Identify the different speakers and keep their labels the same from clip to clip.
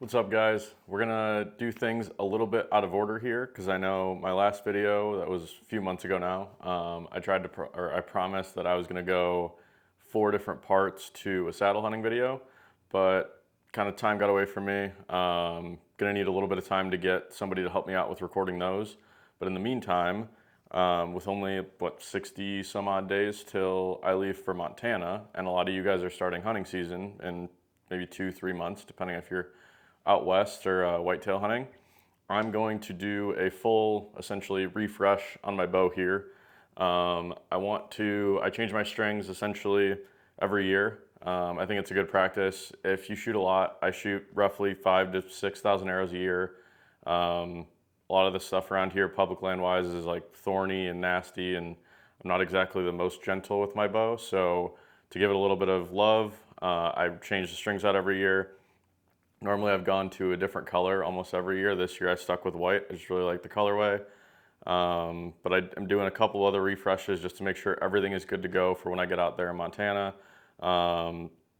Speaker 1: What's up, guys? We're gonna do things a little bit out of order here because I know my last video that was a few months ago now. I promised that I was gonna go 4 different parts to a saddle hunting video, but kind of time got away from me. Gonna need a little bit of time to get somebody to help me out with recording those. But in the meantime, with only 60 some odd days till I leave for Montana, and a lot of you guys are starting hunting season in maybe 2-3 months, depending if you're out west or whitetail hunting, I'm going to do a full, essentially, refresh on my bow here. I change my strings essentially every year. I think it's a good practice. If you shoot a lot, I shoot roughly 5,000 to 6,000 arrows a year. A lot of the stuff around here, public land wise, is like thorny and nasty, and I'm not exactly the most gentle with my bow. So to give it a little bit of love, I change the strings out every year. Normally I've gone to a different color almost every year. This year I stuck with white. I just really like the colorway. But I'm doing a couple other refreshes just to make sure everything is good to go for when I get out there in Montana.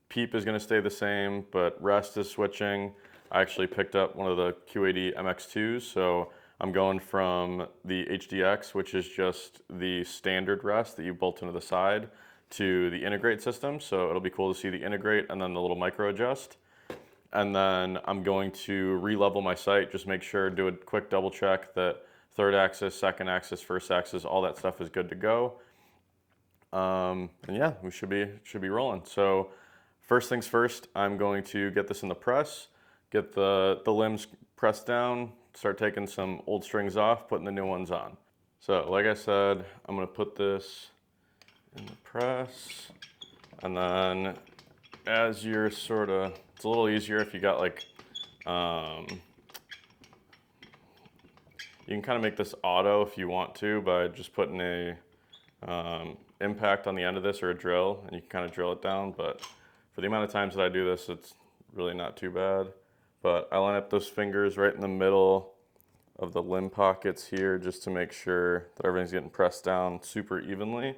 Speaker 1: Peep is going to stay the same, but rest is switching. I actually picked up one of the Q80 MX2s, so I'm going from the HDX, which is just the standard rest that you bolt into the side, to the integrate system. So it'll be cool to see the integrate and then the little micro adjust. And then I'm going to re-level my sight, just make sure, do a quick double check that third axis, second axis, first axis, all that stuff is good to go. And yeah, we should be rolling. So first things first, I'm going to get this in the press, get the limbs pressed down, start taking some old strings off, putting the new ones on. So like I said, I'm gonna put this in the press, and then as you're it's a little easier if you got like, you can kind of make this auto if you want to by just putting a impact on the end of this or a drill, and you can kind of drill it down. But for the amount of times that I do this, it's really not too bad. But I line up those fingers right in the middle of the limb pockets here just to make sure that everything's getting pressed down super evenly.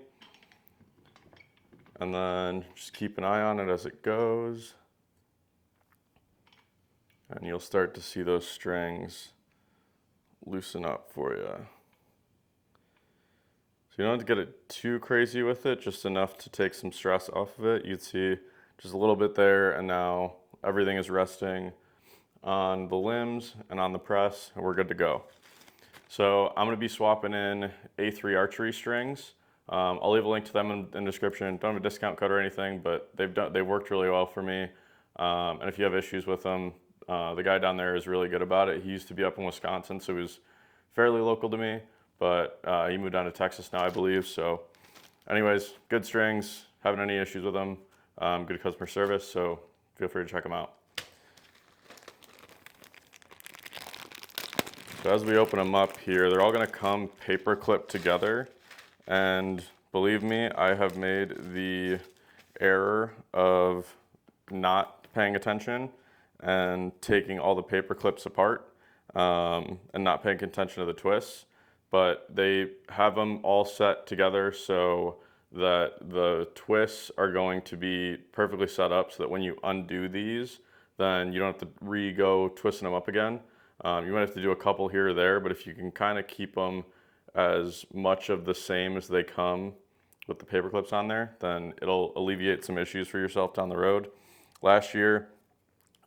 Speaker 1: And then just keep an eye on it as it goes. And you'll start to see those strings loosen up for you. So you don't have to get it too crazy with it, just enough to take some stress off of it. You'd see just a little bit there, and now everything is resting on the limbs and on the press, and we're good to go. So I'm gonna be swapping in A3 archery strings. I'll leave a link to them in the description. Don't have a discount code or anything, but they've worked really well for me. And if you have issues with them, the guy down there is really good about it. He used to be up in Wisconsin, so he was fairly local to me, but he moved down to Texas now, I believe. So anyways, good strings, haven't any issues with them, good customer service, so feel free to check them out. So as we open them up here, they're all gonna come paper clipped together. And believe me, I have made the error of not paying attention and taking all the paper clips apart, and not paying attention to the twists. But they have them all set together so that the twists are going to be perfectly set up so that when you undo these, then you don't have to re-go twisting them up again. You might have to do a couple here or there, but if you can kind of keep them as much of the same as they come with the paper clips on there, then it'll alleviate some issues for yourself down the road. Last year,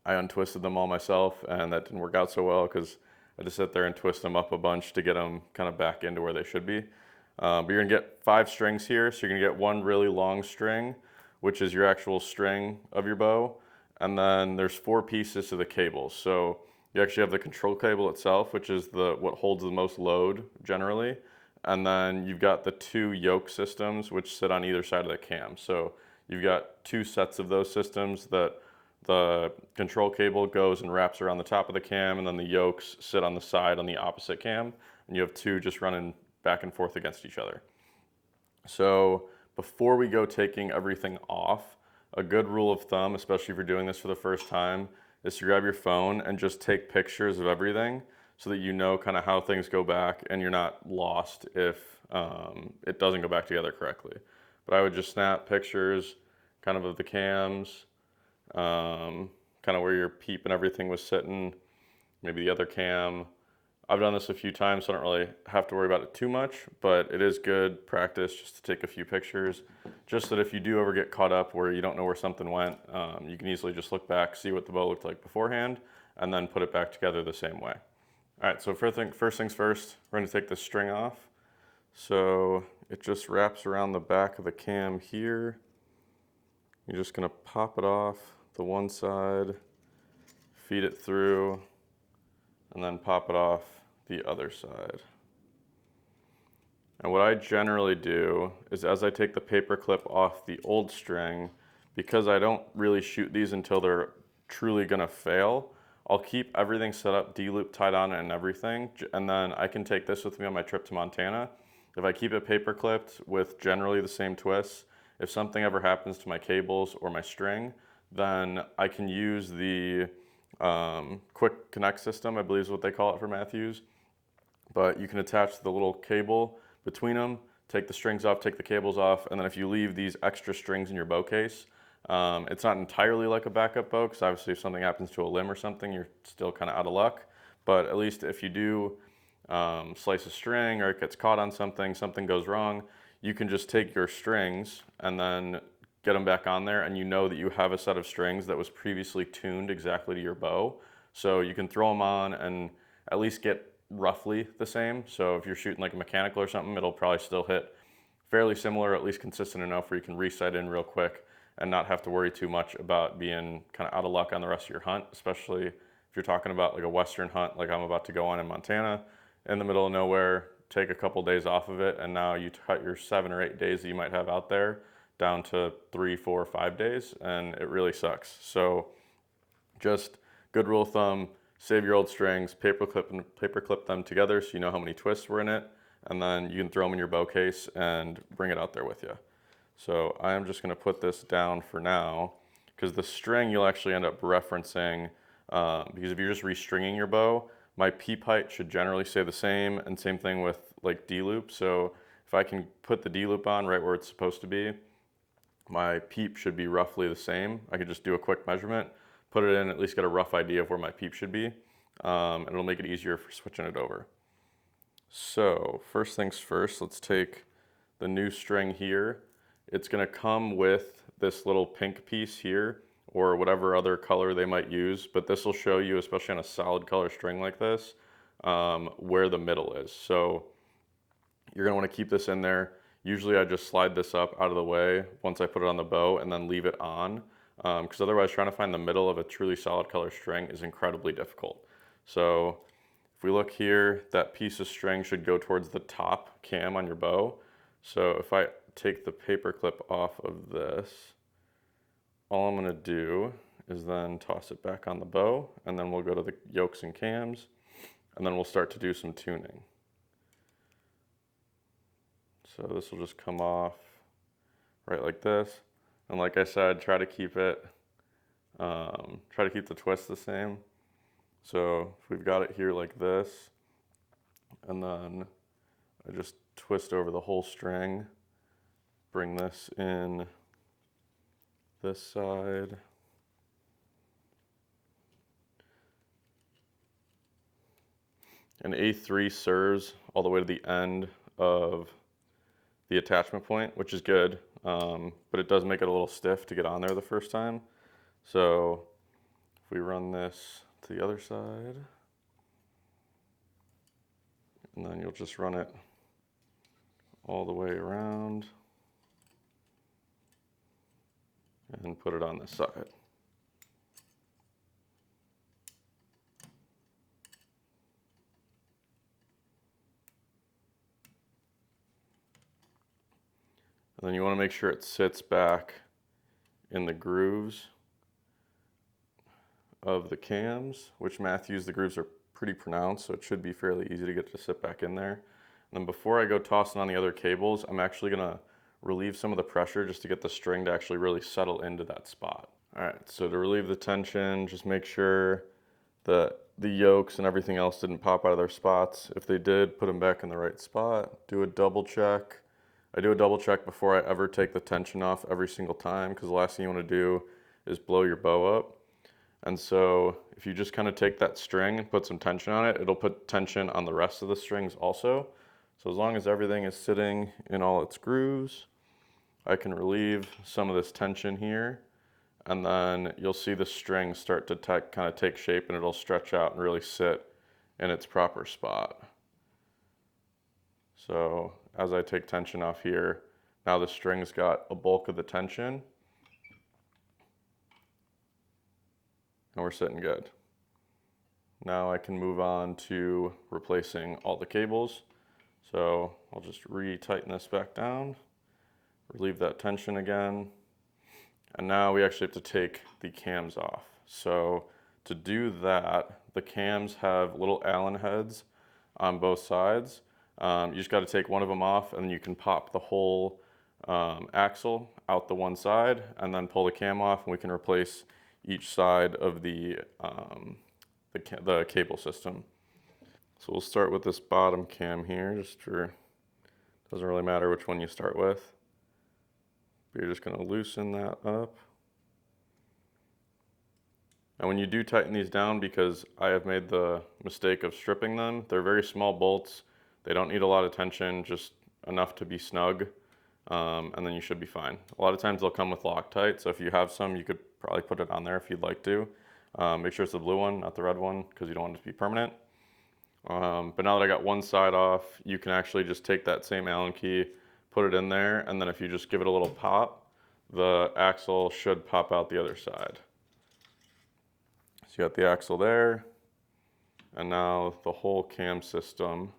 Speaker 1: I untwisted them all myself, and that didn't work out so well because I just sit there and twist them up a bunch to get them kind of back into where they should be. But you're gonna get 5 strings here, so you're gonna get one really long string, which is your actual string of your bow, and then there's 4 pieces to the cables. So you actually have the control cable itself, which is what holds the most load generally. And then you've got the 2 yoke systems, which sit on either side of the cam. So you've got 2 sets of those systems that the control cable goes and wraps around the top of the cam, and then the yokes sit on the side on the opposite cam. And you have 2 just running back and forth against each other. So before we go taking everything off, a good rule of thumb, especially if you're doing this for the first time, is to grab your phone and just take pictures of everything so that you know kind of how things go back and you're not lost if it doesn't go back together correctly. But I would just snap pictures kind of the cams, kind of where your peep and everything was sitting, maybe the other cam. I've done this a few times, so I don't really have to worry about it too much, but it is good practice just to take a few pictures, just that if you do ever get caught up where you don't know where something went, you can easily just look back, see what the bow looked like beforehand, and then put it back together the same way. All right, so first things first, we're gonna take this string off. So it just wraps around the back of the cam here. You're just gonna pop it off the one side, feed it through, and then pop it off the other side. And what I generally do is as I take the paper clip off the old string, because I don't really shoot these until they're truly gonna fail, I'll keep everything set up, D-loop tied on it and everything, and then I can take this with me on my trip to Montana. If I keep it paper clipped with generally the same twists, if something ever happens to my cables or my string, then I can use the quick connect system, I believe is what they call it for Matthews. But you can attach the little cable between them, take the strings off, take the cables off, and then if you leave these extra strings in your bow case, it's not entirely like a backup bow, because obviously if something happens to a limb or something, you're still kind of out of luck. But at least if you do slice a string or it gets caught on something, something goes wrong, you can just take your strings and then get them back on there, and you know that you have a set of strings that was previously tuned exactly to your bow. So you can throw them on and at least get roughly the same. So if you're shooting like a mechanical or something, it'll probably still hit fairly similar, at least consistent enough where you can re-sight in real quick and not have to worry too much about being kind of out of luck on the rest of your hunt, especially if you're talking about like a Western hunt like I'm about to go on in Montana, in the middle of nowhere, take a couple days off of it, and now you cut your 7 or 8 days that you might have out there down to 3, 4, 5 days, and it really sucks. So just good rule of thumb, save your old strings, paper clip them together so you know how many twists were in it, and then you can throw them in your bow case and bring it out there with you. So I am just gonna put this down for now, because the string you'll actually end up referencing, because if you're just restringing your bow, my peep height should generally stay the same, and same thing with like D-loop. So if I can put the D-loop on right where it's supposed to be, my peep should be roughly the same. I could just do a quick measurement, put it in, at least get a rough idea of where my peep should be, and it'll make it easier for switching it over. So first things first, let's take the new string here. It's gonna come with this little pink piece here, or whatever other color they might use, but this will show you, especially on a solid color string like this, where the middle is. So you're gonna wanna keep this in there. Usually I just slide this up out of the way once I put it on the bow and then leave it on, because otherwise trying to find the middle of a truly solid color string is incredibly difficult. So if we look here, that piece of string should go towards the top cam on your bow. So if I take the paper clip off of this, all I'm gonna do is then toss it back on the bow, and then we'll go to the yokes and cams, and then we'll start to do some tuning. So this will just come off right like this. And like I said, try to keep the twist the same. So if we've got it here like this, and then I just twist over the whole string, bring this in this side. And A3 serves all the way to the end of the attachment point, which is good, but it does make it a little stiff to get on there the first time. So if we run this to the other side, and then you'll just run it all the way around and put it on this side. And then you want to make sure it sits back in the grooves of the cams, which Matthews, the grooves are pretty pronounced, so it should be fairly easy to get to sit back in there. And then before I go tossing on the other cables, I'm actually gonna relieve some of the pressure just to get the string to actually really settle into that spot. All right, so to relieve the tension, just make sure that the yokes and everything else didn't pop out of their spots. If they did, put them back in the right spot. Do a double check. I do a double check before I ever take the tension off every single time, because the last thing you want to do is blow your bow up. And so if you just kind of take that string and put some tension on it, it'll put tension on the rest of the strings also. So as long as everything is sitting in all its grooves, I can relieve some of this tension here, and then you'll see the string start to kind of take shape, and it'll stretch out and really sit in its proper spot. So as I take tension off here, now the string's got a bulk of the tension, and we're sitting good. Now I can move on to replacing all the cables. So I'll just re-tighten this back down, relieve that tension again, and now we actually have to take the cams off. So to do that, the cams have little Allen heads on both sides. You just got to take one of them off, and you can pop the whole axle out the one side, and then pull the cam off, and we can replace each side of the cable system. So we'll start with this bottom cam here, doesn't really matter which one you start with. But you're just going to loosen that up. And when you do tighten these down, because I have made the mistake of stripping them, they're very small bolts. They don't need a lot of tension, just enough to be snug, and then you should be fine. A lot of times they'll come with Loctite, so if you have some, you could probably put it on there if you'd like to. Make sure it's the blue one, not the red one, because you don't want it to be permanent. But now that I got one side off, you can actually just take that same Allen key, put it in there, and then if you just give it a little pop, the axle should pop out the other side. So you got the axle there, and now the whole cam system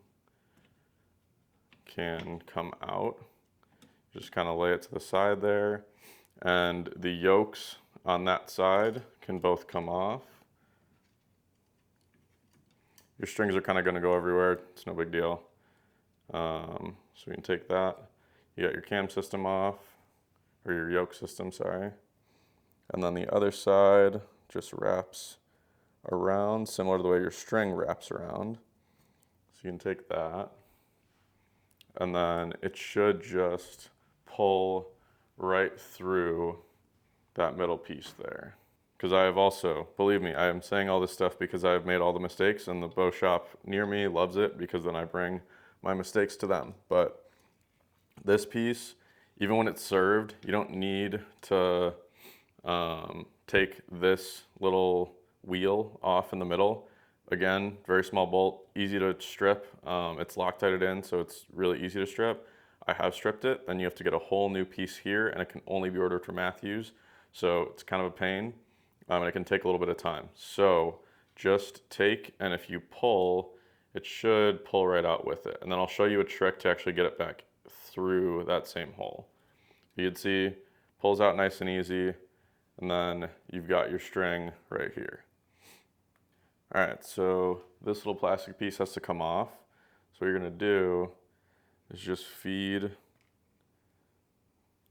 Speaker 1: can come out. Just kind of lay it to the side there, and the yokes on that side can both come off. Your strings are kind of going to go everywhere. It's no big deal. So you can take that. You got your cam system off, or your yoke system, sorry. And then the other side just wraps around, similar to the way your string wraps around. So you can take that, and then it should just pull right through that middle piece there. Because I have also, believe me, I am saying all this stuff because I have made all the mistakes, and the bow shop near me loves it because then I bring my mistakes to them. But this piece, even when it's served, you don't need to take this little wheel off in the middle. Again, very small bolt, easy to strip. It's Loctited in, so it's really easy to strip. I have stripped it, then you have to get a whole new piece here, and it can only be ordered from Matthews, so it's kind of a pain. And it can take a little bit of time. So just take, and if you pull, it should pull right out with it. And then I'll show you a trick to actually get it back through that same hole. You can see, pulls out nice and easy, and then you've got your string right here. All right, so this little plastic piece has to come off. So what you're gonna do is just feed,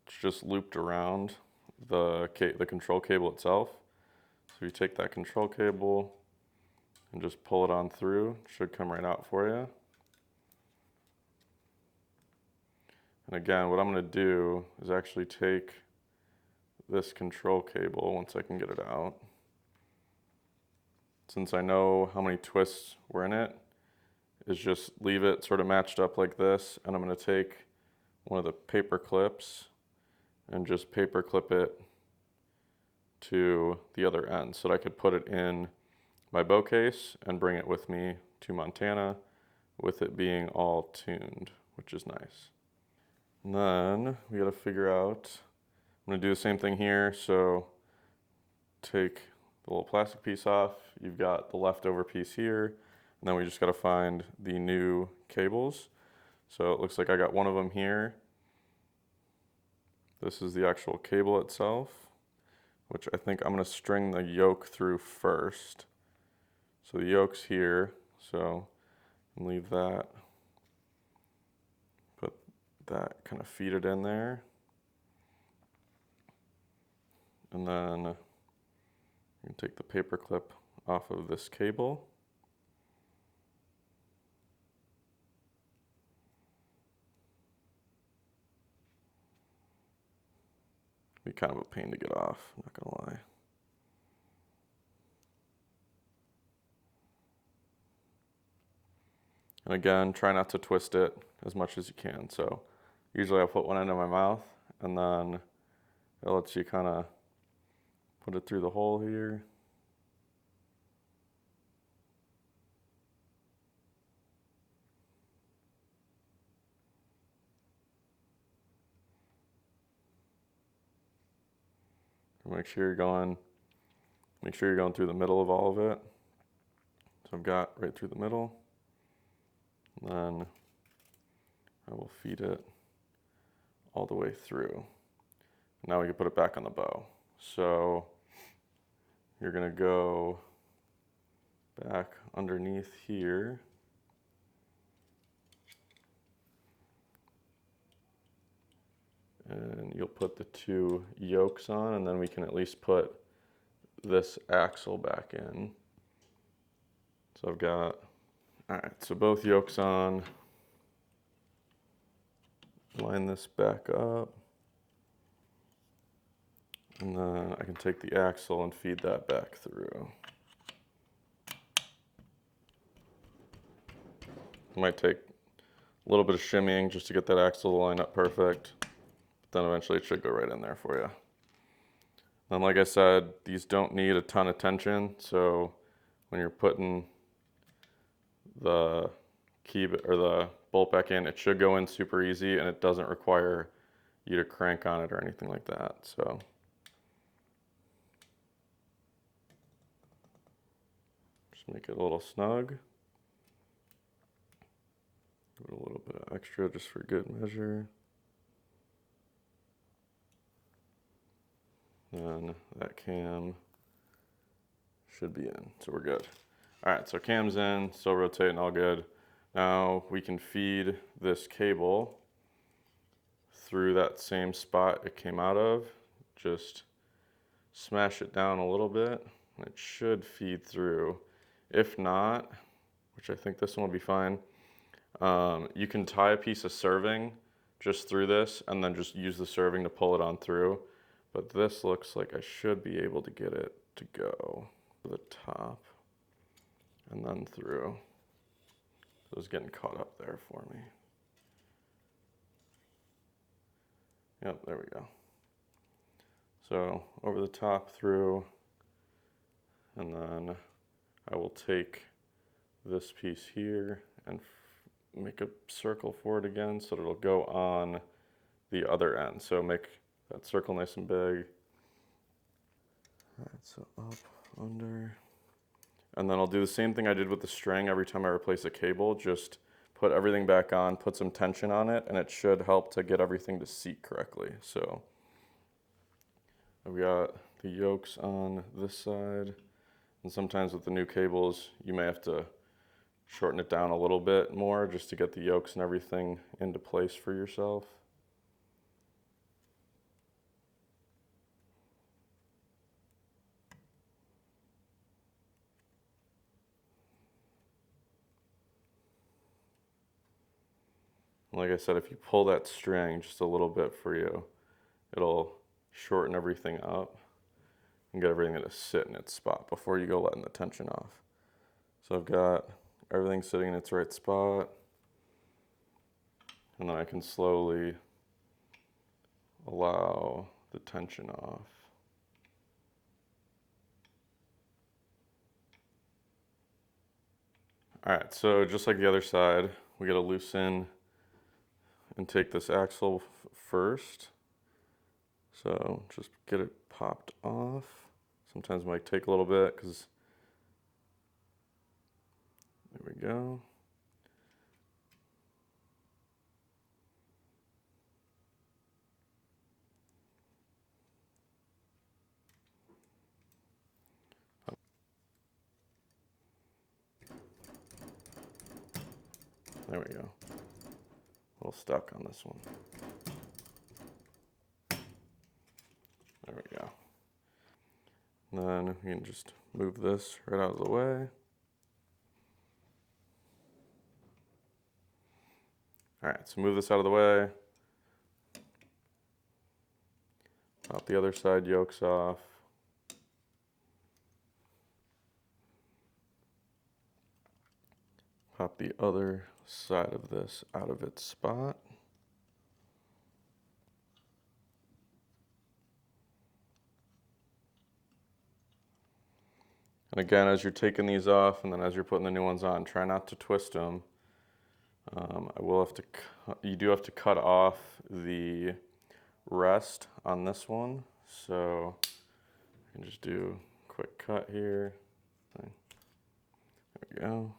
Speaker 1: it's just looped around the control cable itself. So you take that control cable and just pull it on through. It should come right out for you. And again, what I'm going to do is actually take this control cable once I can get it out. Since I know how many twists were in it, is just leave it sort of matched up like this, and I'm going to take one of the paper clips and just paper clip it to the other end so that I could put it in my bow case and bring it with me to Montana with it being all tuned, which is nice. And then we got to figure out, I'm going to do the same thing here. So take the little plastic piece off, you've got the leftover piece here, and then we just got to find the new cables. So it looks like I got one of them here. This is the actual cable itself, which I think I'm going to string the yoke through first. So the yoke's here, so leave that, put that, kind of feed it in there. And then you can take the paper clip off of this cable. Be kind of a pain to get off, I'm not gonna lie. And again, try not to twist it as much as you can. So usually I'll put one end in my mouth, and then it lets you kind of put it through the hole here. Make sure you're going through the middle of all of it. So I've got right through the middle. And then I will feed it all the way through. Now we can put it back on the bow. So you're gonna go back underneath here. And you'll put the two yokes on, and then we can at least put this axle back in. So I've got, all right, so both yokes on. Line this back up. And then I can take the axle and feed that back through. It might take a little bit of shimmying just to get that axle to line up perfect. Then eventually it should go right in there for you. And like I said, these don't need a ton of tension, so when you're putting the key or the bolt back in, it should go in super easy, and it doesn't require you to crank on it or anything like that. So just make it a little snug. Give it a little bit of extra just for good measure. And that cam should be in, so we're good. All right, so cam's in, still rotating, all good. Now we can feed this cable through that same spot it came out of. Just smash it down a little bit, and it should feed through. If not, which I think this one will be fine, you can tie a piece of serving just through this and then just use the serving to pull it on through. But this looks like I should be able to get it to go to the top and then through. It was getting caught up there for me. Yep, there we go. So over the top through, and then I will take this piece here and make a circle for it again so that it'll go on the other end. So make that circle nice and big. All right, so up, under. And then I'll do the same thing I did with the string every time I replace a cable. Just put everything back on, put some tension on it, and it should help to get everything to seat correctly. So I've got the yokes on this side. And sometimes with the new cables, you may have to shorten it down a little bit more just to get the yokes and everything into place for yourself. Like I said, if you pull that string just a little bit for you, it'll shorten everything up and get everything to sit in its spot before you go letting the tension off. So I've got everything sitting in its right spot, and then I can slowly allow the tension off. All right, so just like the other side, we gotta loosen and take this axle first. So just get it popped off. Sometimes it might take a little bit because, there we go. There we go. A little stuck on this one. There we go. And then we can just move this right out of the way. All right, so move this out of the way. Pop the other side yokes off. pop the other side of this out of its spot. And again, as you're taking these off and then as you're putting the new ones on, try not to twist them. You do have to cut off the rest on this one. So I can just do a quick cut here. There we go.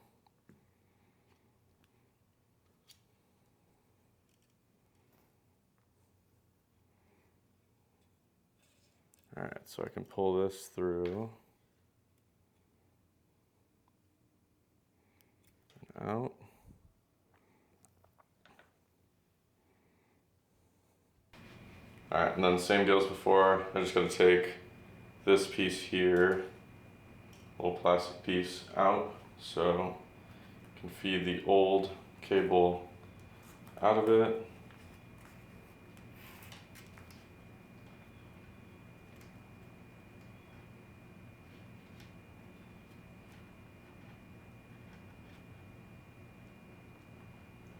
Speaker 1: All right, so I can pull this through and out. All right, and then same deal as before. I just gotta take this piece here, little plastic piece, out, so I can feed the old cable out of it.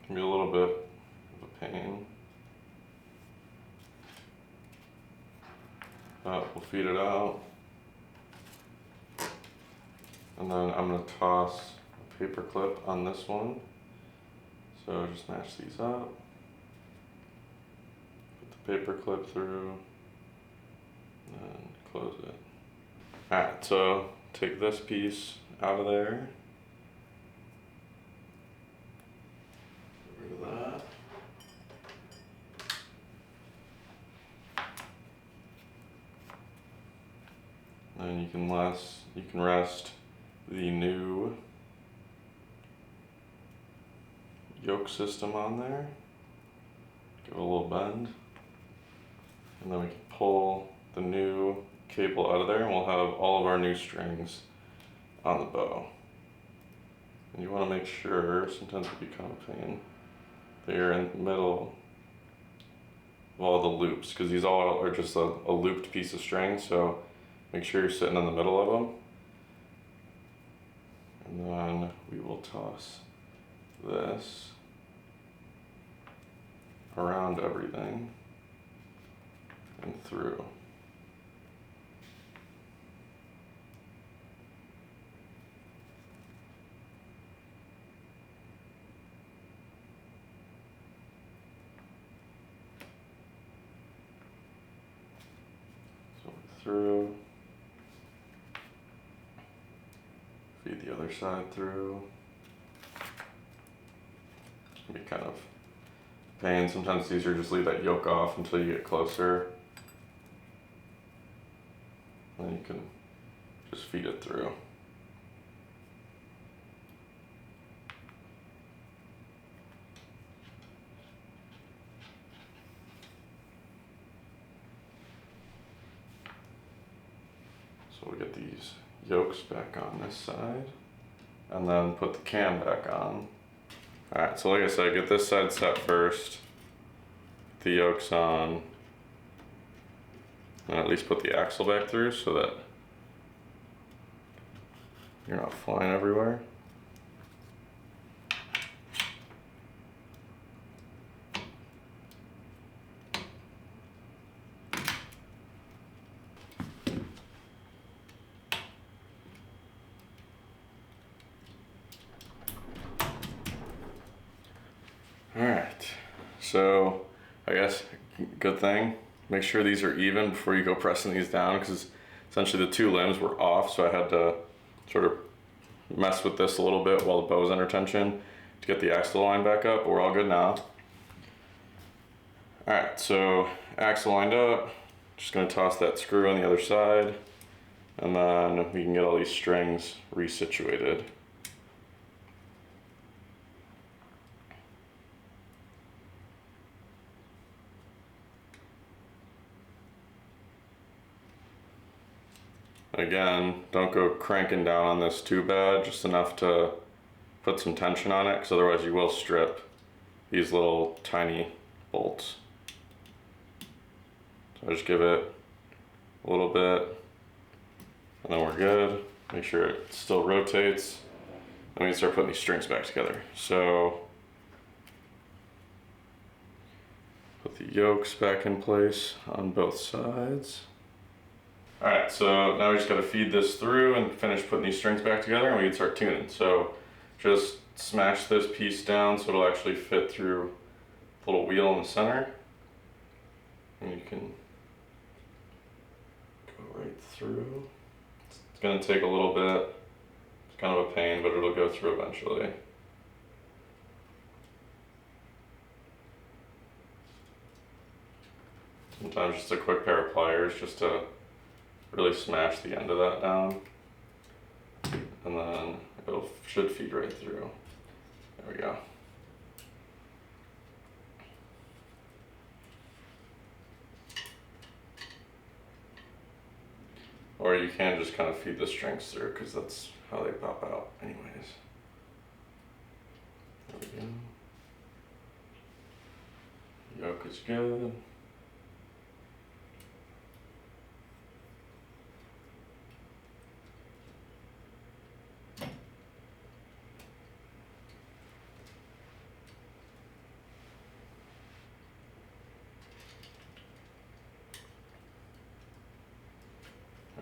Speaker 1: Can be a little bit of a pain, but we'll feed it out. And then I'm gonna toss a paper clip on this one. So just match these up. Put the paper clip through and close it. All right, so take this piece out of there. Get rid of that. And you can rest the new yoke system on there. Give it a little bend. And then we can pull the new cable out of there and we'll have all of our new strings on the bow. And you want to make sure, sometimes it can be kind of a pain, that you're in the middle of all the loops, because these all are just a looped piece of string, so make sure you're sitting in the middle of them. And then we will toss this around everything and through. So through. Feed the other side through. It can be kind of a pain. Sometimes it's easier just leave that yoke off until you get closer. And you can just feed it through. So we'll get these yokes back on this side and then put the cam back on. Alright, so like I said, get this side set first, put the yokes on, and at least put the axle back through so that you're not flying everywhere. Alright, so I guess good thing, make sure these are even before you go pressing these down, because essentially the two limbs were off, so I had to sort of mess with this a little bit while the bow's under tension to get the axle line back up, but we're all good now. Alright, so axle lined up, just going to toss that screw on the other side, and then we can get all these strings resituated. Again, don't go cranking down on this too bad, just enough to put some tension on it, because otherwise you will strip these little tiny bolts. So just give it a little bit, and then we're good. Make sure it still rotates, then we can start putting these strings back together. So put the yokes back in place on both sides. All right, so now we just gotta feed this through and finish putting these strings back together, and we can start tuning. So just smash this piece down so it'll actually fit through the little wheel in the center. And you can go right through. It's gonna take a little bit. It's kind of a pain, but it'll go through eventually. Sometimes just a quick pair of pliers just to really smash the end of that down. And then it should feed right through. There we go. Or you can just kind of feed the strings through because that's how they pop out anyways. There we go. Yoke is good.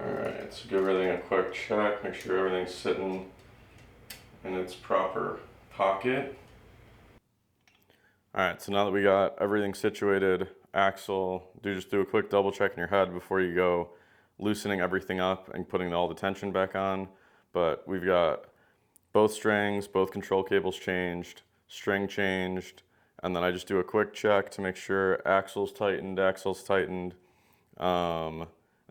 Speaker 1: Alright, so give everything a quick check, make sure everything's sitting in its proper pocket. Alright, so now that we got everything situated, axle, just do a quick double check in your head before you go loosening everything up and putting all the tension back on. But we've got both strings, both control cables changed, string changed, and then I just do a quick check to make sure axle's tightened.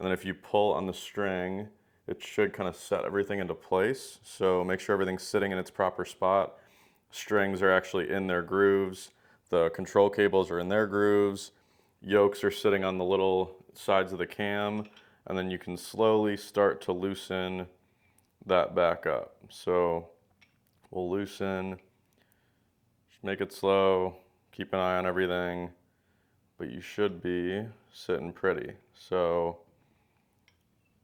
Speaker 1: And then if you pull on the string, it should kind of set everything into place. So make sure everything's sitting in its proper spot. Strings are actually in their grooves. The control cables are in their grooves. Yokes are sitting on the little sides of the cam. And then you can slowly start to loosen that back up. So we'll loosen, just make it slow, keep an eye on everything, but you should be sitting pretty. So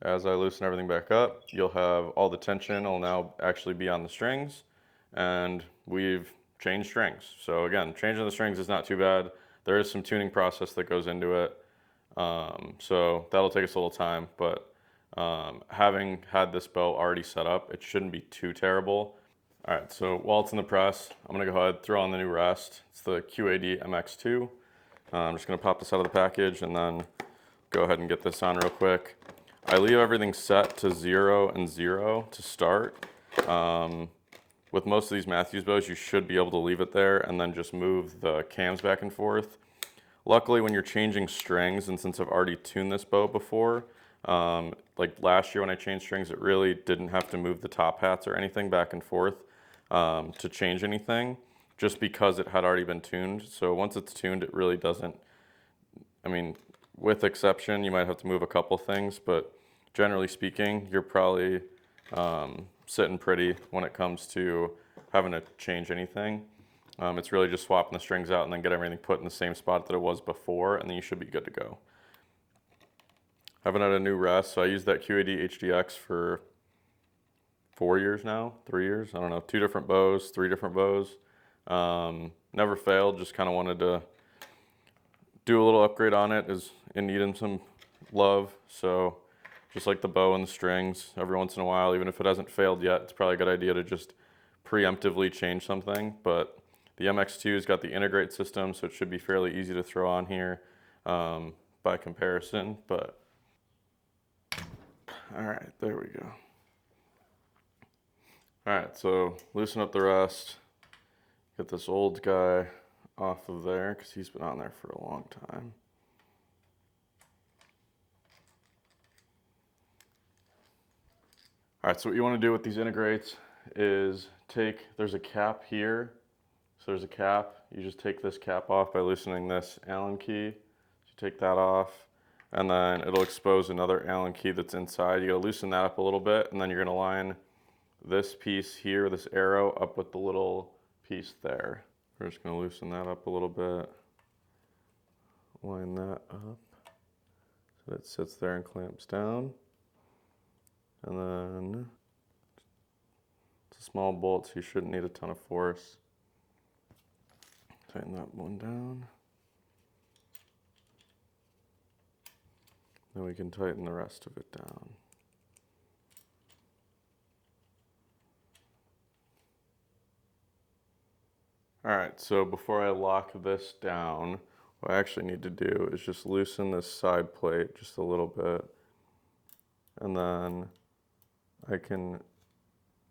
Speaker 1: as I loosen everything back up, you'll have all the tension will now actually be on the strings, and we've changed strings. So again, changing the strings is not too bad. There is some tuning process that goes into it. So that'll take us a little time, but having had this bow already set up, it shouldn't be too terrible. All right, so while it's in the press, I'm gonna go ahead and throw on the new rest. It's the QAD MX2. I'm just gonna pop this out of the package and then go ahead and get this on real quick. I leave everything set to 0 and 0 to start. With most of these Matthews bows, you should be able to leave it there and then just move the cams back and forth. Luckily, when you're changing strings, and since I've already tuned this bow before, like last year when I changed strings, it really didn't have to move the top hats or anything back and forth to change anything, just because it had already been tuned. So once it's tuned, it really doesn't, I mean, with exception, you might have to move a couple things, but generally speaking, you're probably sitting pretty when it comes to having to change anything. It's really just swapping the strings out and then get everything put in the same spot that it was before, and then you should be good to go. Haven't had a new rest, so I used that QAD HDX for 4 years now, 3 years, I don't know, 2 different bows, 3 different bows. Never failed, just kind of wanted to do a little upgrade on it, is in needing some love. So just like the bow and the strings, every once in a while, even if it hasn't failed yet, it's probably a good idea to just preemptively change something. But the MX2's got the integrate system, so it should be fairly easy to throw on here by comparison. But all right, there we go. All right, so loosen up the rest, get this old guy off of there because he's been on there for a long time. All right, so what you want to do with these integrates is there's a cap here. So there's a cap, you just take this cap off by loosening this Allen key. You take that off, and then it'll expose another Allen key that's inside. You gotta loosen that up a little bit, and then you're gonna line this piece here, this arrow, up with the little piece there. We're just gonna loosen that up a little bit. Line that up so that it sits there and clamps down. And then it's a a small bolt, so you shouldn't need a ton of force. Tighten that one down. Then we can tighten the rest of it down. All right, so before I lock this down, what I actually need to do is just loosen this side plate just a little bit. And then I can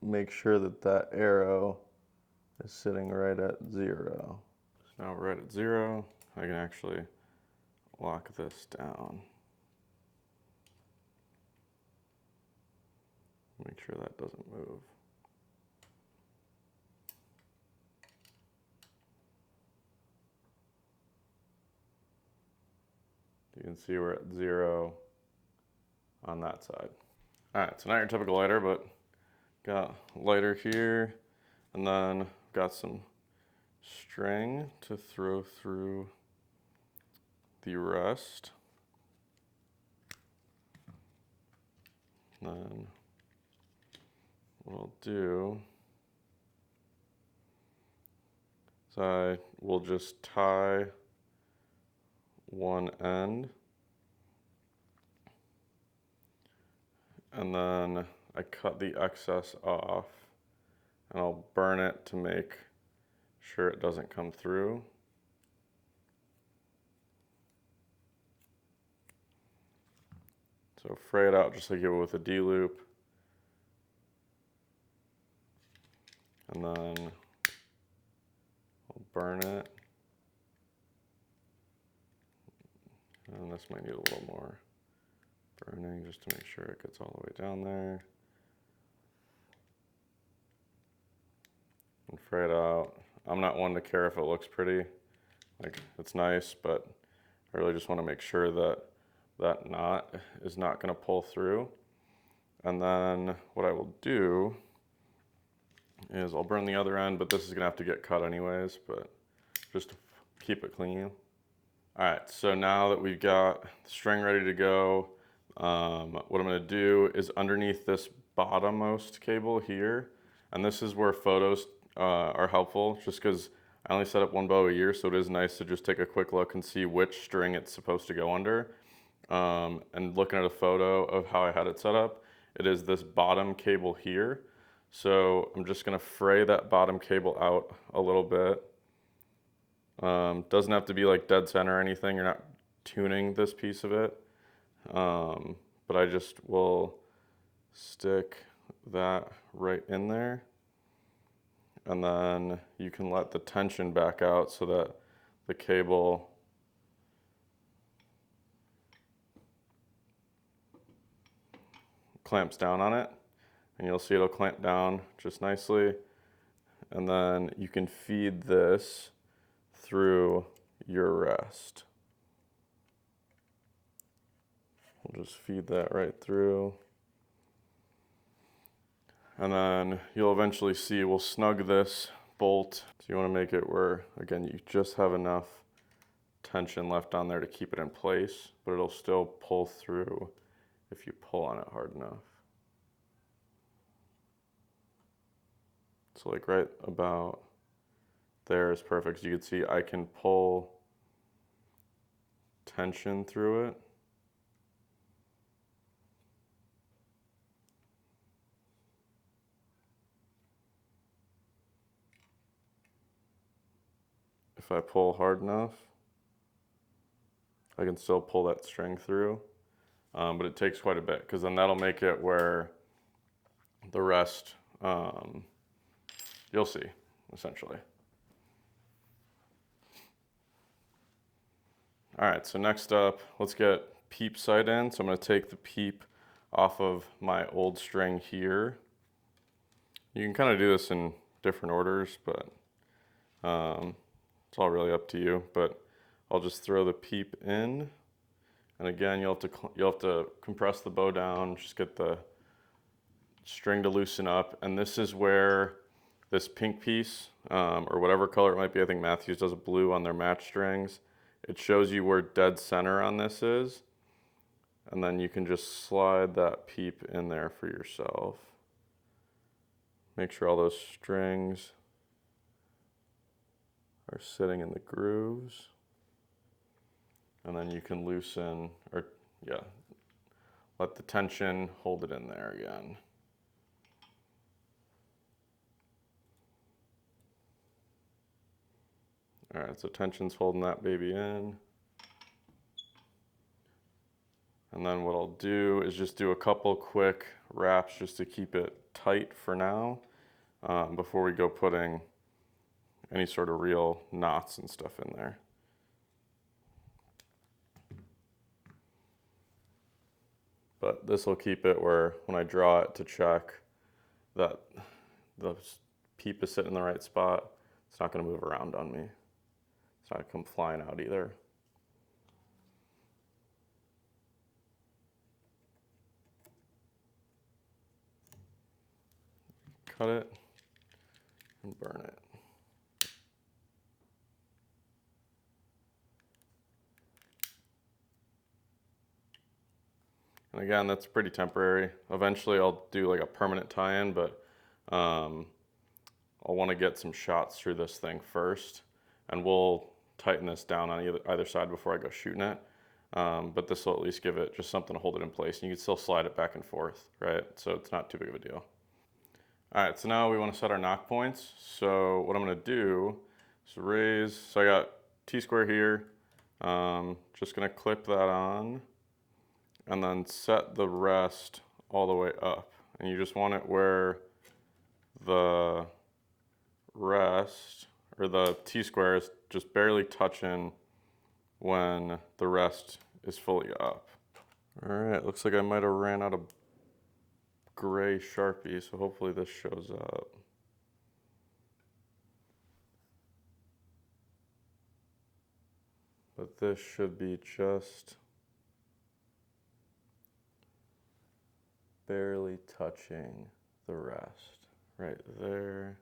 Speaker 1: make sure that that arrow is sitting right at 0. So now we're right at 0. I can actually lock this down. Make sure that doesn't move. You can see we're at 0 on that side. All right, so not your typical lighter, but got lighter here, and then got some string to throw through the rest. Then what I'll do is I will just tie one end, and then I cut the excess off, and I'll burn it to make sure it doesn't come through. So fray it out just like you would with a D-loop. And then I'll burn it. And this might need a little more burning just to make sure it gets all the way down there. And fray it out. I'm not one to care if it looks pretty. Like, it's nice, but I really just want to make sure that that knot is not going to pull through. And then what I will do is I'll burn the other end, but this is going to have to get cut anyways, but just to keep it clean. All right, so now that we've got the string ready to go, what I'm going to do is underneath this bottommost cable here, and this is where photos are helpful, just because I only set up one bow a year, so it is nice to just take a quick look and see which string it's supposed to go under. And looking at a photo of how I had it set up, it is this bottom cable here. So I'm just going to fray that bottom cable out a little bit. Doesn't have to be like dead center or anything. You're not tuning this piece of it. But I just will stick that right in there. And then you can let the tension back out so that the cable clamps down on it, and you'll see it'll clamp down just nicely. And then you can feed this through your rest. We'll just feed that right through. And then you'll eventually see we'll snug this bolt. So you want to make it where, again, you just have enough tension left on there to keep it in place, but it'll still pull through if you pull on it hard enough. So like right about there is perfect. So you can see I can pull tension through it. If I pull hard enough, I can still pull that string through, but it takes quite a bit, because then that'll make it where the rest, you'll see, essentially. All right, so next up, let's get Peep Sight in. So I'm going to take the Peep off of my old string here. You can kind of do this in different orders, but it's all really up to you. But I'll just throw the Peep in, and again, you'll have to compress the bow down, just get the string to loosen up. And this is where this pink piece, or whatever color it might be, I think Matthews does a blue on their match strings. It shows you where dead center on this is, and then you can just slide that Peep in there for yourself. Make sure all those strings are sitting in the grooves. And then you can loosen, or yeah, let the tension hold it in there again. All right, so tension's holding that baby in. And then what I'll do is just do a couple quick wraps just to keep it tight for now, before we go putting any sort of real knots and stuff in there. But this will keep it where when I draw it to check that the peep is sitting in the right spot, it's not going to move around on me. It's not going to come flying out either. Cut it and burn it. And again, that's pretty temporary. Eventually I'll do like a permanent tie-in, but I'll want to get some shots through this thing first, and we'll tighten this down on either side before I go shooting it. But this will at least give it just something to hold it in place, and you can still slide it back and forth, right? So it's not too big of a deal. All right, so now we want to set our knock points. So what I'm going to do is raise, so I got T-square here, just going to clip that on, and then set the rest all the way up. And you just want it where the rest, or the T-square, is just barely touching when the rest is fully up. All right, looks like I might have ran out of gray Sharpie, so hopefully this shows up. But this should be just barely touching the rest right there.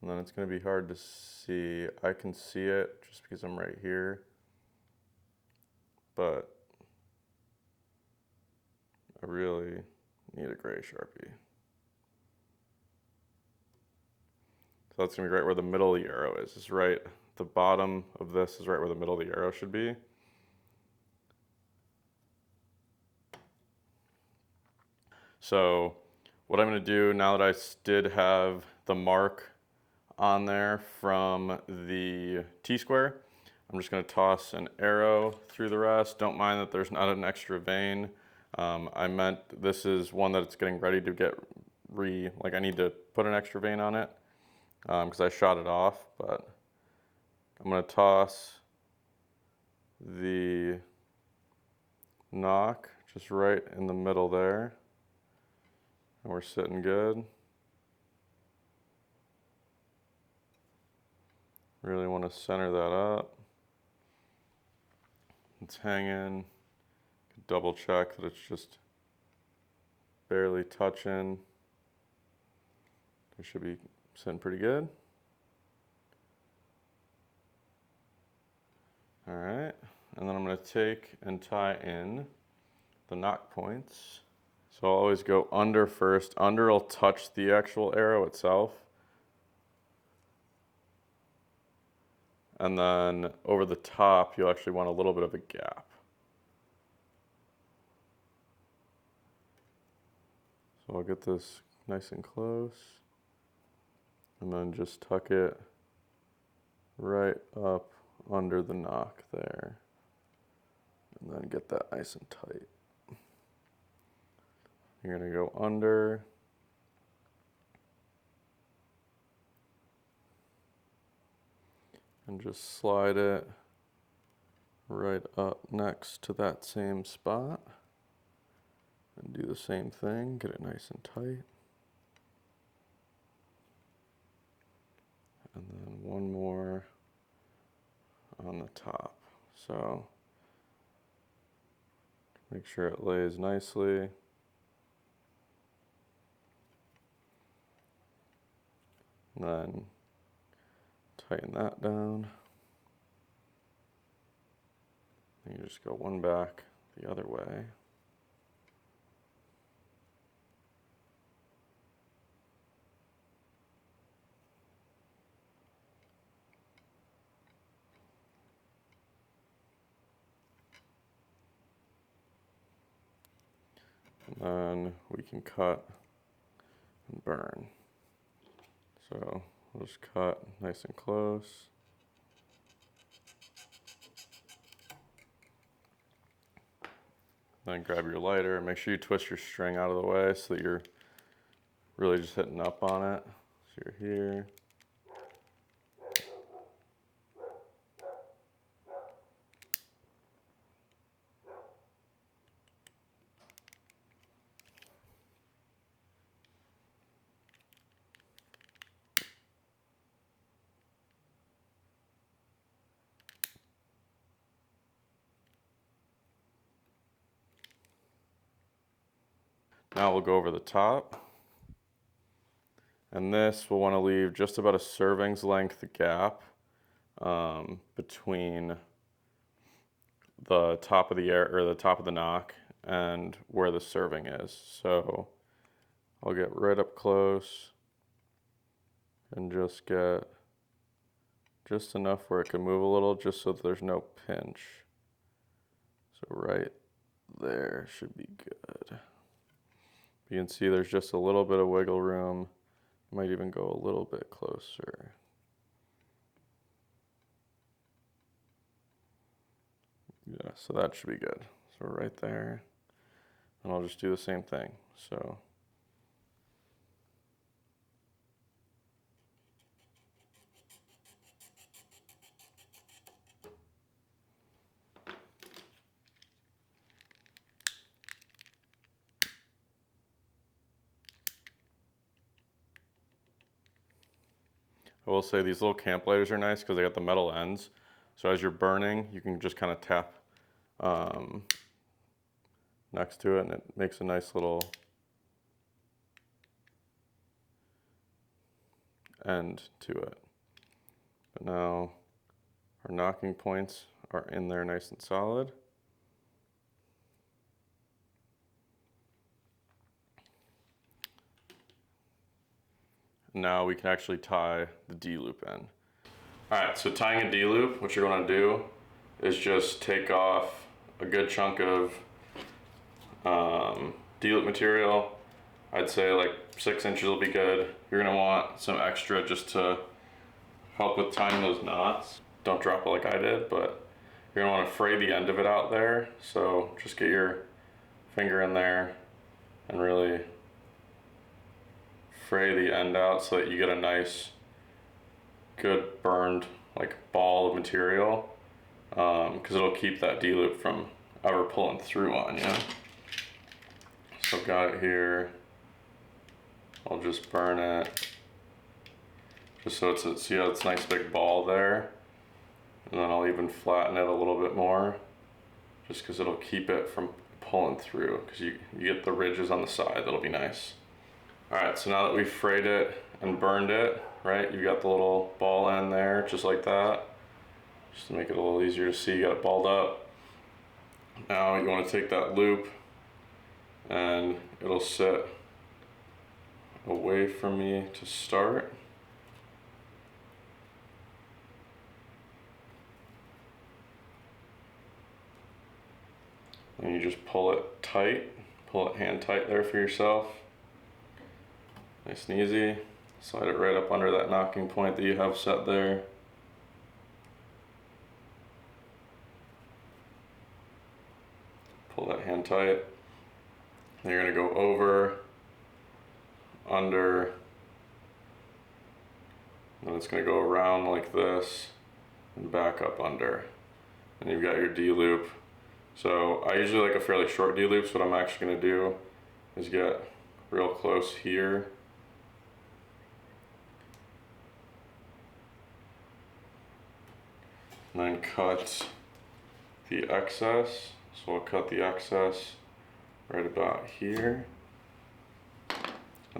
Speaker 1: And then it's going to be hard to see. I can see it just because I'm right here, but I really need a gray Sharpie. So that's going to be right where the middle of the arrow is. It's right, the bottom of this is right where the middle of the arrow should be. So what I'm going to do now that I did have the mark on there from the T-square, I'm just going to toss an arrow through the rest. Don't mind that there's not an extra vein. I meant this is one that it's getting ready to get like I need to put an extra vein on it because I shot it off, but I'm going to toss the knock just right in the middle there, and we're sitting good. Really want to center that up. It's hanging. Double check that it's just barely touching. It should be sitting pretty good. All right, and then I'm going to take and tie in the knock points. So I'll always go under first. Under will touch the actual arrow itself. And then over the top, you'll actually want a little bit of a gap. So I'll get this nice and close, and then just tuck it right up under the knock there, and then get that nice and tight. You're going to go under, and just slide it right up next to that same spot, and do the same thing, get it nice and tight. And then one more on the top. So make sure it lays nicely. And then tighten that down. And you just go one back, the other way. And then we can cut and burn. So we'll just cut nice and close. Then grab your lighter and make sure you twist your string out of the way so that you're really just hitting up on it. So you're here. Now we'll go over the top. And this we'll want to leave just about a serving's length gap between the top of the the top of the knock and where the serving is. So I'll get right up close and just get just enough where it can move a little, just so that there's no pinch. So right there should be good. You can see there's just a little bit of wiggle room. Might even go a little bit closer. Yeah, so that should be good. So right there. And I'll just do the same thing. So I will say these little camp lighters are nice because they got the metal ends. So as you're burning, you can just kind of tap next to it, and it makes a nice little end to it. But now our knocking points are in there nice and solid. Now we can actually tie the D-loop in. All right, so tying a D-loop, what you're gonna do is just take off a good chunk of D-loop material. I'd say like 6 inches will be good. You're gonna want some extra just to help with tying those knots. Don't drop it like I did, but you're gonna wanna fray the end of it out there. So just get your finger in there and really fray the end out so that you get a nice, good burned like ball of material, because it'll keep that D-loop from ever pulling through on you. So got it here. I'll just burn it, just so see how it's a nice big ball there, and then I'll even flatten it a little bit more, just because it'll keep it from pulling through, because you get the ridges on the side. That'll be nice. All right, so now that we've frayed it and burned it, right, you've got the little ball end there, just like that. Just to make it a little easier to see, you got it balled up. Now you want to take that loop, and it'll sit away from me to start. And you just pull it tight, pull it hand tight there for yourself. Nice and easy. Slide it right up under that knocking point that you have set there. Pull that hand tight. Then you're going to go over, under, and it's going to go around like this and back up under. And you've got your D-loop. So I usually like a fairly short D-loop, so what I'm actually going to do is get real close here. And then cut the excess. So I'll cut the excess right about here. And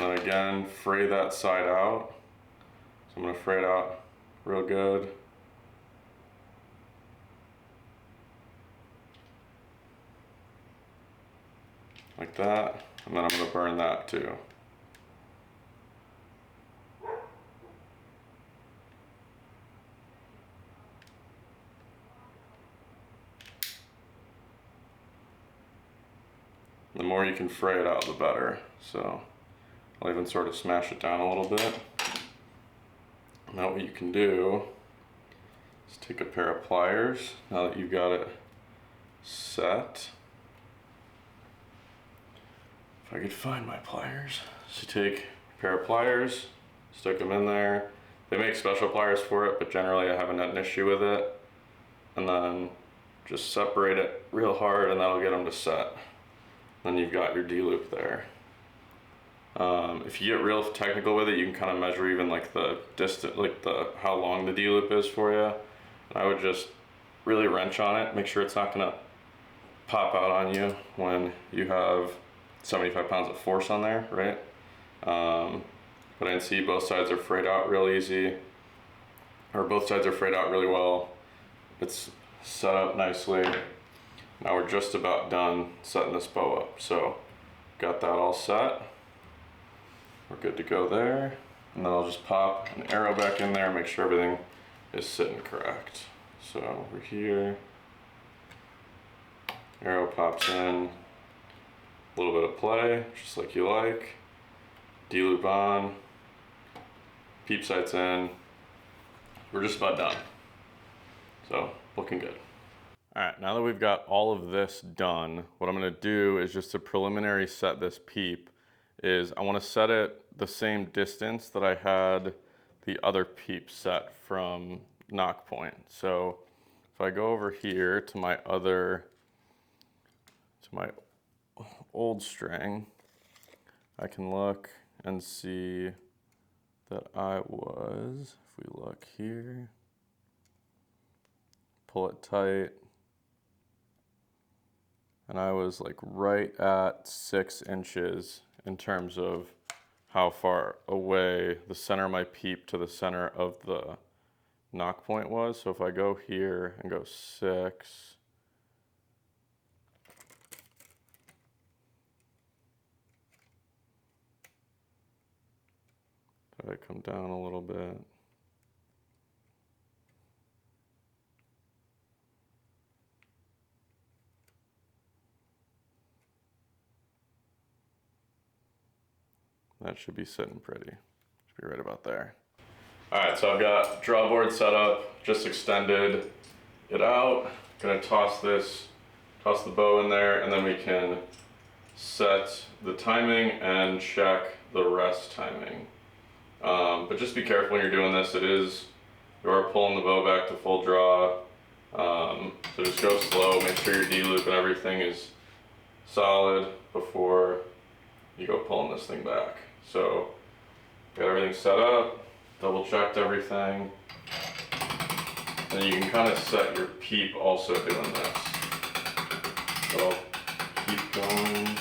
Speaker 1: then again, fray that side out. So I'm going to fray it out real good. like that, and then I'm gonna burn that too. The more you can fray it out, the better. So I'll even sort of smash it down a little bit. Now what you can do is take a pair of pliers, now that you've got it set. If I could find my pliers. So take a pair of pliers, stick them in there. They make special pliers for it, but generally I haven't had an issue with it. And then just separate it real hard and that'll get them to set. Then you've got your D-loop there. If you get real technical with it, you can kind of measure even like the distance, like how long the D-loop is for you. And I would just really wrench on it, make sure it's not gonna pop out on you when you have 75 pounds of force on there, right? But I can see both sides are frayed out real easy, or both sides are frayed out really well. It's set up nicely. Now we're just about done setting this bow up. So got that all set. We're good to go there. And then I'll just pop an arrow back in there and make sure everything is sitting correct. So over here, arrow pops in, a little bit of play, just like you like. D-loop on, peep sight's in. We're just about done. So looking good. All right, now that we've got all of this done, what I'm gonna do is just to preliminary set this peep is I wanna set it the same distance that I had the other peep set from Nock Point. So if I go over here to my old string, I can look and see that I was, if we look here, pull it tight, and I was like right at 6 inches in terms of how far away the center of my peep to the center of the Nock Point was. So if I go here and go 6, if I come down a little bit, that should be sitting pretty. Should be right about there. All right, so I've got draw board set up, just extended it out. Gonna toss the bow in there, and then we can set the timing and check the rest timing. But just be careful when you're doing this. You are pulling the bow back to full draw. So just go slow, make sure your D-loop and everything is solid before you go pulling this thing back. So got everything set up, double checked everything. And you can kind of set your peep also doing this. So keep going.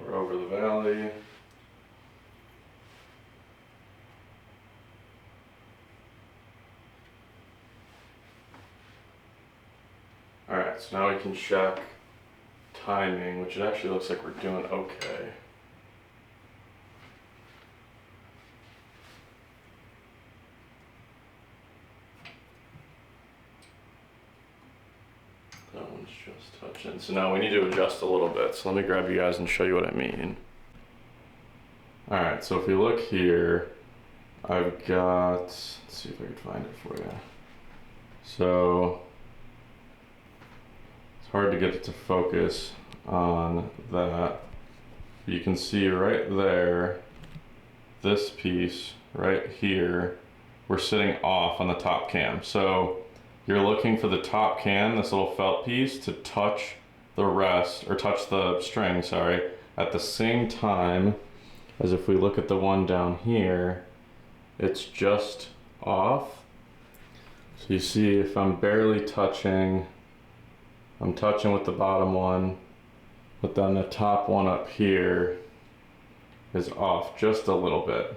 Speaker 1: We're over the valley. Alright, so now we can check timing, which it actually looks like we're doing okay. That one's just touching. So now we need to adjust a little bit. So let me grab you guys and show you what I mean. Alright, so if we look here, I've got, let's see if I can find it for you. So it's hard to get it to focus on that. You can see right there, this piece right here, we're sitting off on the top cam. So you're looking for the top cam, this little felt piece, to touch the rest, or touch the string, sorry, at the same time as if we look at the one down here, it's just off. So you see if I'm barely touching, I'm touching with the bottom one, but then the top one up here is off just a little bit.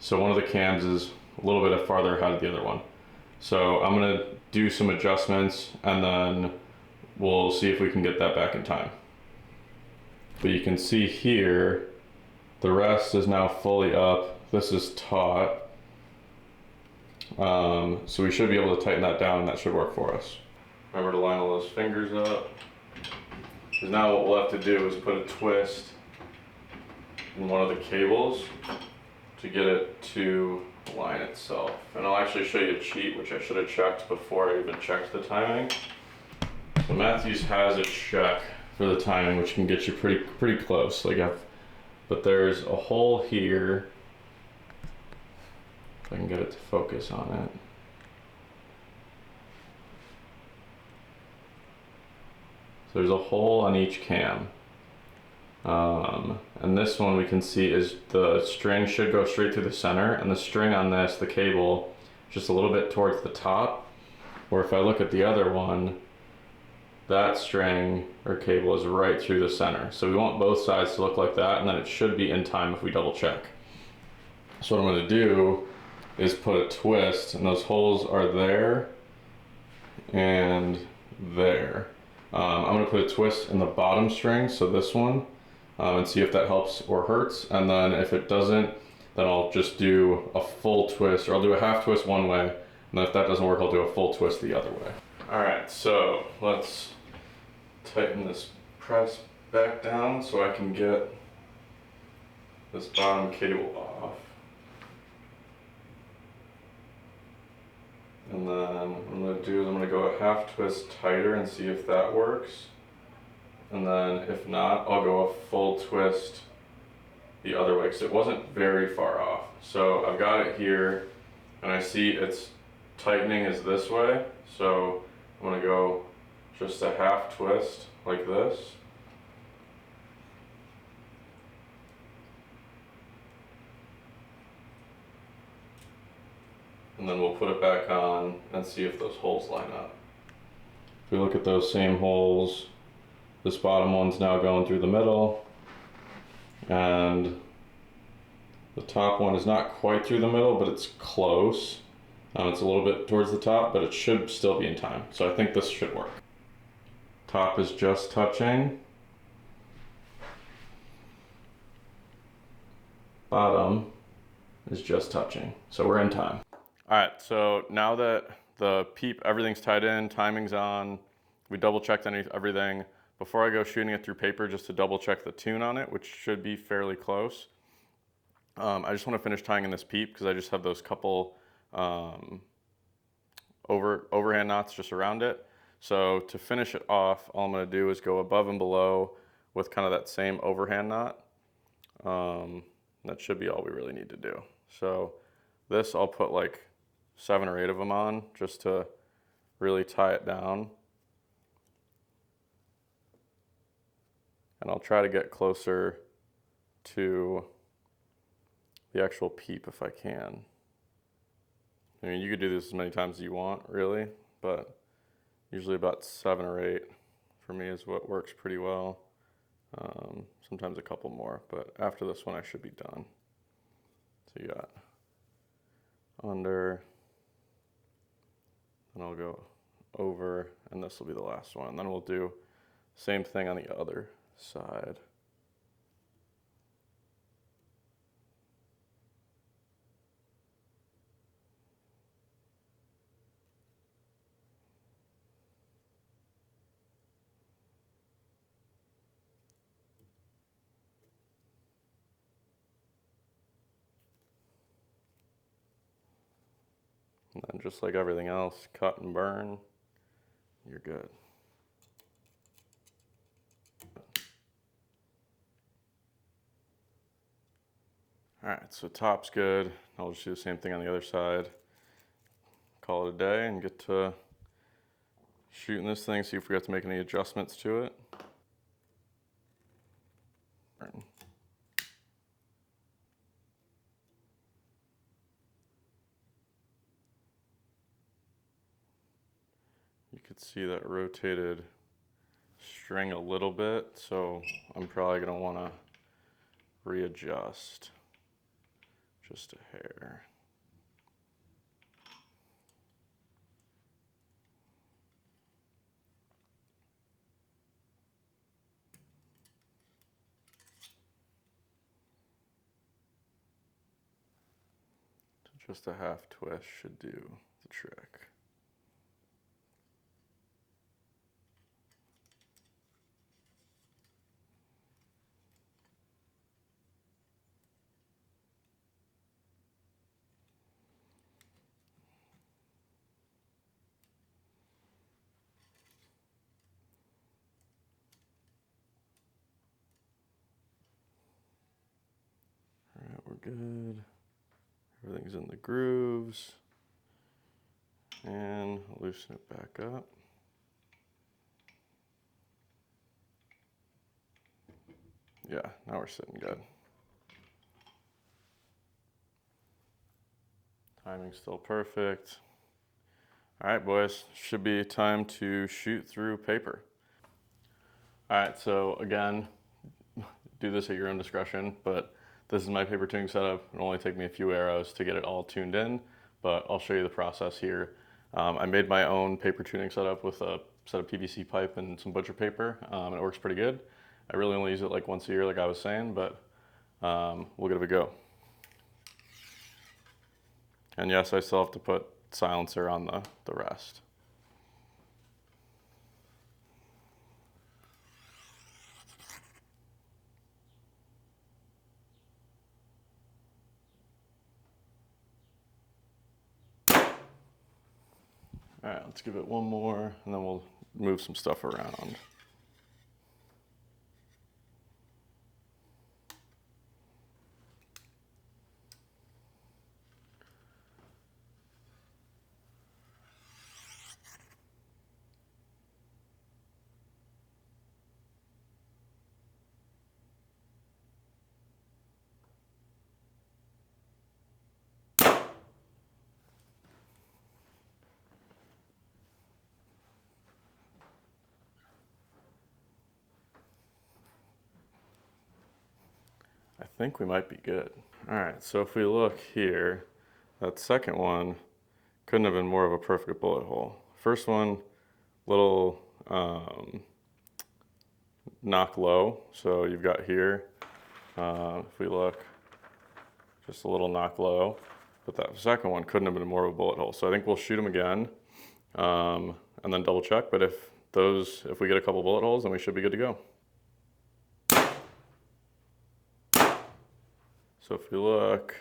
Speaker 1: So one of the cams is a little bit farther ahead of the other one. So I'm gonna do some adjustments and then we'll see if we can get that back in time. But you can see here, the rest is now fully up. This is taut. So we should be able to tighten that down and that should work for us. Remember to line all those fingers up. Because now what we'll have to do is put a twist in one of the cables to get it to line itself. And I'll actually show you a cheat, which I should have checked before I even checked the timing. So Matthews has a check for the timing, which can get you pretty close. But there's a hole here. If I can get it to focus on it. So there's a hole on each cam. And this one we can see is the string should go straight through the center, and the string on this, the cable, just a little bit towards the top. Or if I look at the other one, that string or cable is right through the center. So we want both sides to look like that, and then it should be in time if we double check. So what I'm gonna do is put a twist, and those holes are there and there. I'm gonna put a twist in the bottom string, so this one, and see if that helps or hurts. And then if it doesn't, then I'll just do a full twist, or I'll do a half twist one way, and then if that doesn't work, I'll do a full twist the other way. All right, so let's tighten this press back down so I can get this bottom cable off. And then what I'm going to do is I'm going to go a half twist tighter and see if that works. And then if not, I'll go a full twist the other way because it wasn't very far off. So I've got it here and I see it's tightening is this way. So I'm going to go just a half twist like this. And then we'll put it back on and see if those holes line up. If we look at those same holes, this bottom one's now going through the middle, and the top one is not quite through the middle, but it's close. It's a little bit towards the top, but it should still be in time. So I think this should work. Top is just touching. Bottom is just touching. So we're in time. All right, so now that the Peep, everything's tied in, timing's on, we double checked everything. Before I go shooting it through paper, just to double check the tune on it, which should be fairly close. I just want to finish tying in this Peep because I just have those couple overhand knots just around it. So to finish it off, all I'm going to do is go above and below with kind of that same overhand knot. That should be all we really need to do. So this I'll put like 7 or 8 of them on just to really tie it down. And I'll try to get closer to the actual Peep if I can. I mean, you could do this as many times as you want, really, but usually about 7 or 8 for me is what works pretty well. Sometimes a couple more, but after this one I should be done. So you got under, and I'll go over, and this will be the last one. And then we'll do same thing on the other side. And then just like everything else, cut and burn, you're good. All right, so top's good. I'll just do the same thing on the other side. Call it a day and get to shooting this thing, see if we got to make any adjustments to it. You could see that rotated string a little bit, so I'm probably going to want to readjust just a hair. Just a half twist should do the trick. All right, we're good. Everything's in the grooves. And loosen it back up. Yeah, now we're sitting good. Timing's still perfect. All right, boys, should be time to shoot through paper. All right, so again, do this at your own discretion, but this is my paper tuning setup. It'll only take me a few arrows to get it all tuned in, but I'll show you the process here. I made my own paper tuning setup with a set of PVC pipe and some butcher paper, and it works pretty good. I really only use it like once a year, like I was saying, but we'll give it a go. And yes, I still have to put silencer on the rest. All right, let's give it one more, and then we'll move some stuff around. I think we might be good. All right, so if we look here, that second one couldn't have been more of a perfect bullet hole. First one, little knock low. So you've got here, if we look, just a little knock low. But that second one couldn't have been more of a bullet hole. So I think we'll shoot them again and then double check. But if we get a couple bullet holes, then we should be good to go. So if we look,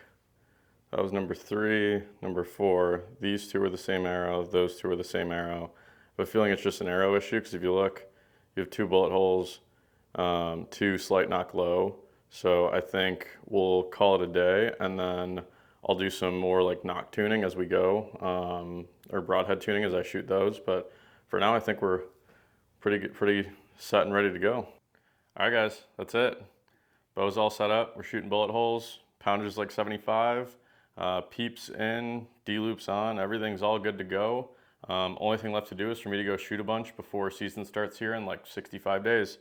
Speaker 1: that was number 3, number 4. These two were the same arrow, those two were the same arrow. But feeling it's just an arrow issue, because if you look, you have 2 bullet holes, 2 slight knock low. So I think we'll call it a day, and then I'll do some more like knock tuning as we go, or broadhead tuning as I shoot those. But for now, I think we're pretty set and ready to go. All right, guys, that's it. Bow's all set up. We're shooting bullet holes. Pounder's like 75. Peeps in, D-loops on. Everything's all good to go. Only thing left to do is for me to go shoot a bunch before season starts here in like 65 days.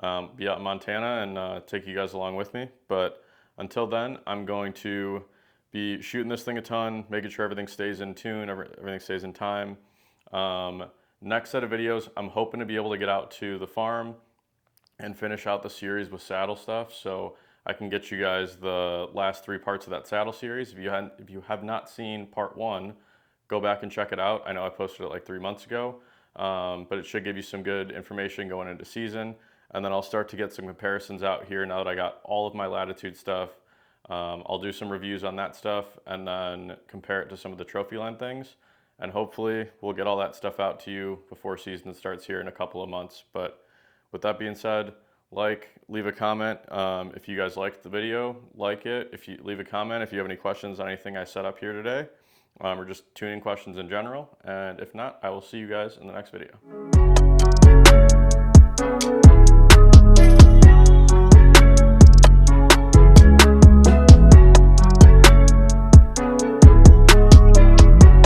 Speaker 1: Be out in Montana and take you guys along with me. But until then, I'm going to be shooting this thing a ton, making sure everything stays in tune, everything stays in time. Next set of videos, I'm hoping to be able to get out to the farm and finish out the series with saddle stuff, so I can get you guys the last 3 parts of that saddle series. If you have not seen part 1, go back and check it out. I know I posted it like 3 months ago, but it should give you some good information going into season. And then I'll start to get some comparisons out here now that I got all of my latitude stuff. I'll do some reviews on that stuff and then compare it to some of the trophy line things. And hopefully we'll get all that stuff out to you before season starts here in a couple of months. But with that being said, leave a comment if you guys liked the video, like it. If you leave a comment if you have any questions on anything I set up here today, or just tuning questions in general. And if not, I will see you guys in the next video.